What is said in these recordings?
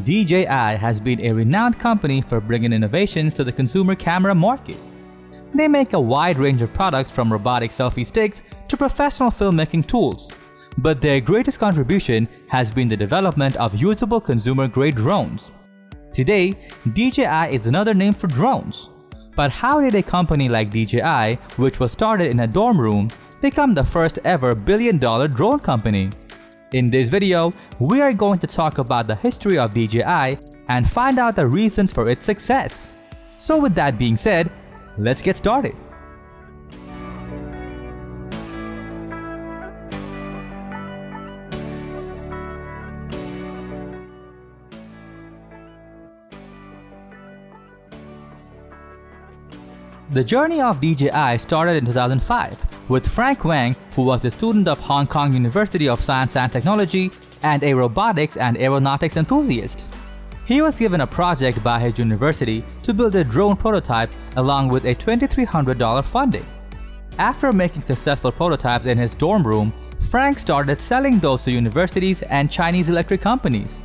DJI has been a renowned company for bringing innovations to the consumer camera market. They make a wide range of products from robotic selfie sticks to professional filmmaking tools, but their greatest contribution has been the development of usable consumer-grade drones. Today, DJI is another name for drones. But how did a company like DJI, which was started in a dorm room, become the first ever billion-dollar drone company? In this video, we are going to talk about the history of DJI and find out the reasons for its success. So with that being said, let's get started. The journey of DJI started in 2005 with Frank Wang, who was a student of Hong Kong University of Science and Technology and a robotics and aeronautics enthusiast. He was given a project by his university to build a drone prototype along with a $2,300 funding. After making successful prototypes in his dorm room, Frank started selling those to universities and Chinese electric companies.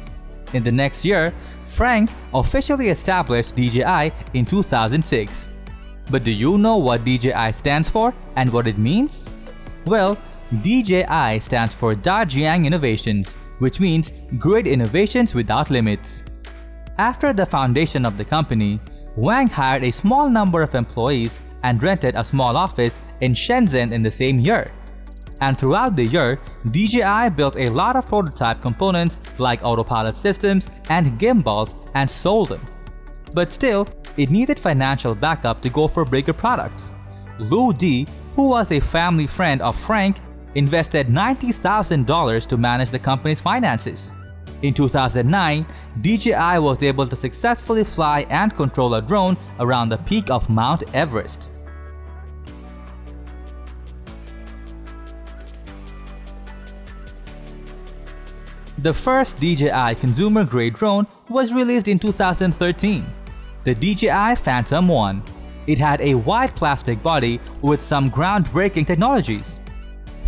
In the next year, Frank officially established DJI in 2006. But do you know what DJI stands for and what it means? Well, DJI stands for Dajiang Innovations, which means Great Innovations Without Limits. After the foundation of the company, Wang hired a small number of employees and rented a small office in Shenzhen in the same year. And throughout the year, DJI built a lot of prototype components like autopilot systems and gimbals and sold them. But still, it needed financial backup to go for bigger products. Lou D, who was a family friend of Frank, invested $90,000 to manage the company's finances. In 2009, DJI was able to successfully fly and control a drone around the peak of Mount Everest. The first DJI consumer-grade drone was released in 2013. The DJI Phantom 1. It had a wide plastic body with some groundbreaking technologies.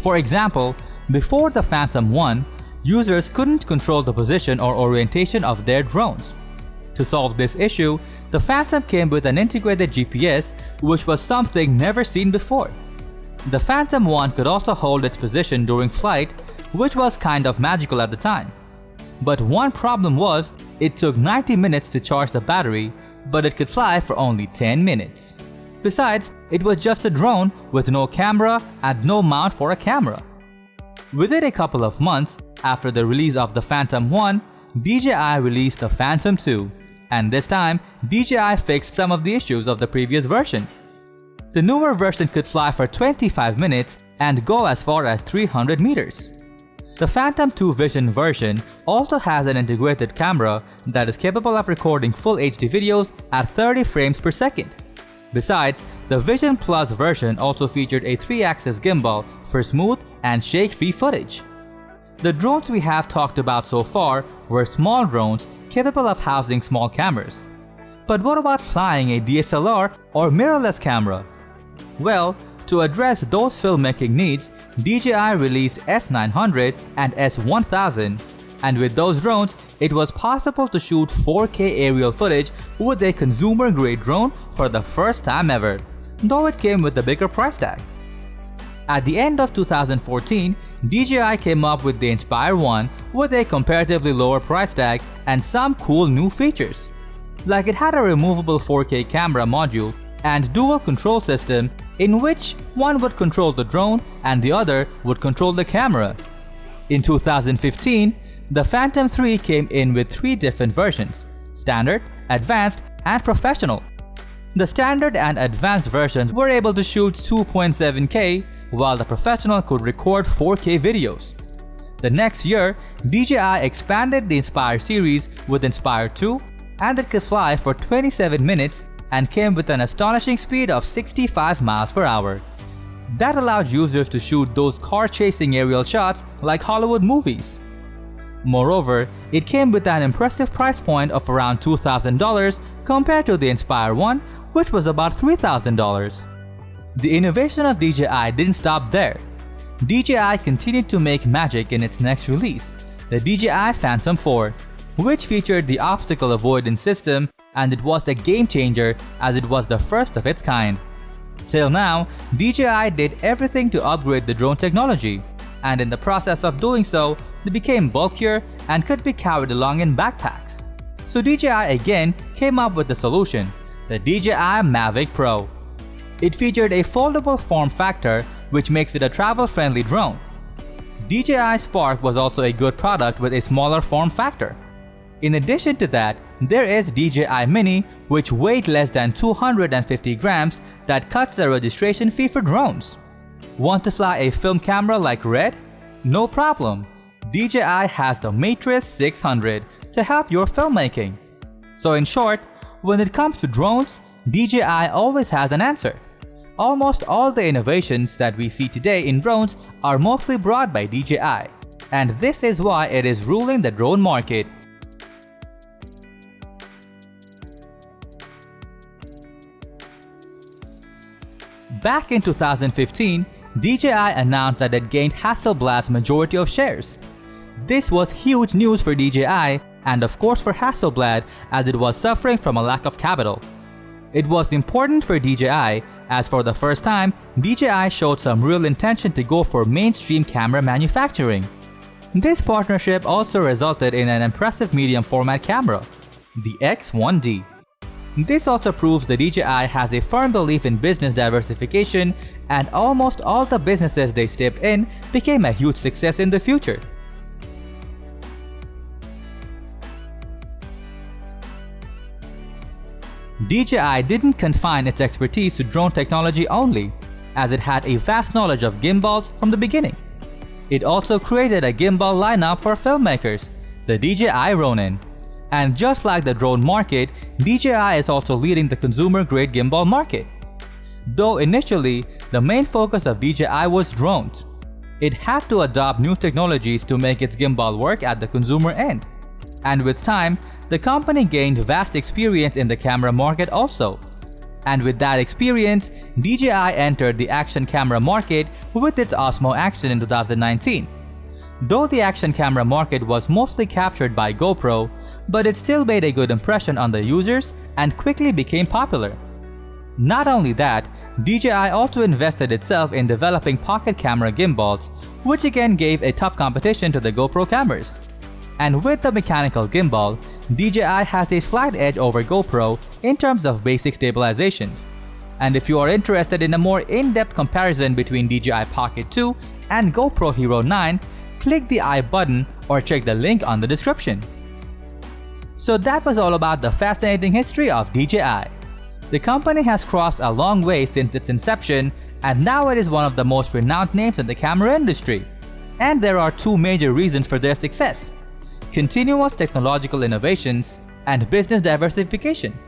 For example, before the Phantom 1, users couldn't control the position or orientation of their drones. To solve this issue, the Phantom came with an integrated GPS, which was something never seen before. The Phantom 1 could also hold its position during flight, which was kind of magical at the time. But one problem was, it took 90 minutes to charge the battery, but it could fly for only 10 minutes. Besides, it was just a drone with no camera and no mount for a camera. Within a couple of months after the release of the Phantom 1, DJI released the Phantom 2, and this time DJI fixed some of the issues of the previous version. The newer version could fly for 25 minutes and go as far as 300 meters. The Phantom 2 Vision version also has an integrated camera that is capable of recording full HD videos at 30 frames per second. Besides, the Vision Plus version also featured a 3-axis gimbal for smooth and shake-free footage. The drones we have talked about so far were small drones capable of housing small cameras. But what about flying a DSLR or mirrorless camera? Well, to address those filmmaking needs, DJI released S900 and S1000, and with those drones, it was possible to shoot 4K aerial footage with a consumer-grade drone for the first time ever, though it came with a bigger price tag. At the end of 2014, DJI came up with the Inspire 1 with a comparatively lower price tag and some cool new features. Like it had a removable 4K camera module and dual control system in which one would control the drone and the other would control the camera. In 2015, the Phantom 3 came in with 3 different versions: Standard, Advanced, and Professional. The Standard and Advanced versions were able to shoot 2.7K, while the Professional could record 4K videos. The next year, DJI expanded the Inspire series with Inspire 2, and it could fly for 27 minutes and came with an astonishing speed of 65 miles per hour. That allowed users to shoot those car-chasing aerial shots like Hollywood movies. Moreover, it came with an impressive price point of around $2,000 compared to the Inspire 1, which was about $3,000. The innovation of DJI didn't stop there. DJI continued to make magic in its next release, the DJI Phantom 4. which featured the obstacle avoidance system, and it was a game changer as it was the first of its kind. Till now, DJI did everything to upgrade the drone technology, and in the process of doing so, they became bulkier and could be carried along in backpacks. So DJI again came up with the solution, the DJI Mavic Pro. It featured a foldable form factor which makes it a travel-friendly drone. DJI Spark was also a good product with a smaller form factor. In addition to that, there is DJI Mini, which weighed less than 250 grams, that cuts the registration fee for drones. Want to fly a film camera like Red? No problem. DJI has the Matrix 600 to help your filmmaking. So in short, when it comes to drones, DJI always has an answer. Almost all the innovations that we see today in drones are mostly brought by DJI, and this is why it is ruling the drone market. Back in 2015, DJI announced that it gained Hasselblad's majority of shares. This was huge news for DJI and of course for Hasselblad, as it was suffering from a lack of capital. It was important for DJI as for the first time, DJI showed some real intention to go for mainstream camera manufacturing. This partnership also resulted in an impressive medium format camera, the X1D. This also proves that DJI has a firm belief in business diversification, and almost all the businesses they stepped in became a huge success in the future. DJI didn't confine its expertise to drone technology only, as it had a vast knowledge of gimbals from the beginning. It also created a gimbal lineup for filmmakers, the DJI Ronin. And just like the drone market, DJI is also leading the consumer-grade gimbal market. Though initially, the main focus of DJI was drones. It had to adopt new technologies to make its gimbal work at the consumer end. And with time, the company gained vast experience in the camera market also. And with that experience, DJI entered the action camera market with its Osmo Action in 2019. Though the action camera market was mostly captured by GoPro, but it still made a good impression on the users and quickly became popular. Not only that, DJI also invested itself in developing pocket camera gimbals, which again gave a tough competition to the GoPro cameras. And with the mechanical gimbal, DJI has a slight edge over GoPro in terms of basic stabilization. And if you are interested in a more in-depth comparison between DJI Pocket 2 and GoPro Hero 9, click the I button or check the link on the description. So that was all about the fascinating history of DJI. The company has crossed a long way since its inception, and now it is one of the most renowned names in the camera industry. And there are two major reasons for their success: continuous technological innovations and business diversification.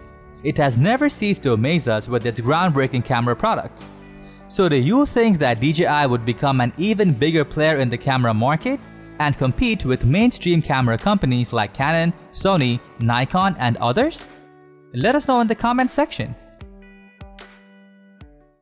It has never ceased to amaze us with its groundbreaking camera products. So do you think that DJI would become an even bigger player in the camera market and compete with mainstream camera companies like Canon, Sony, Nikon, and others? Let us know in the comment section.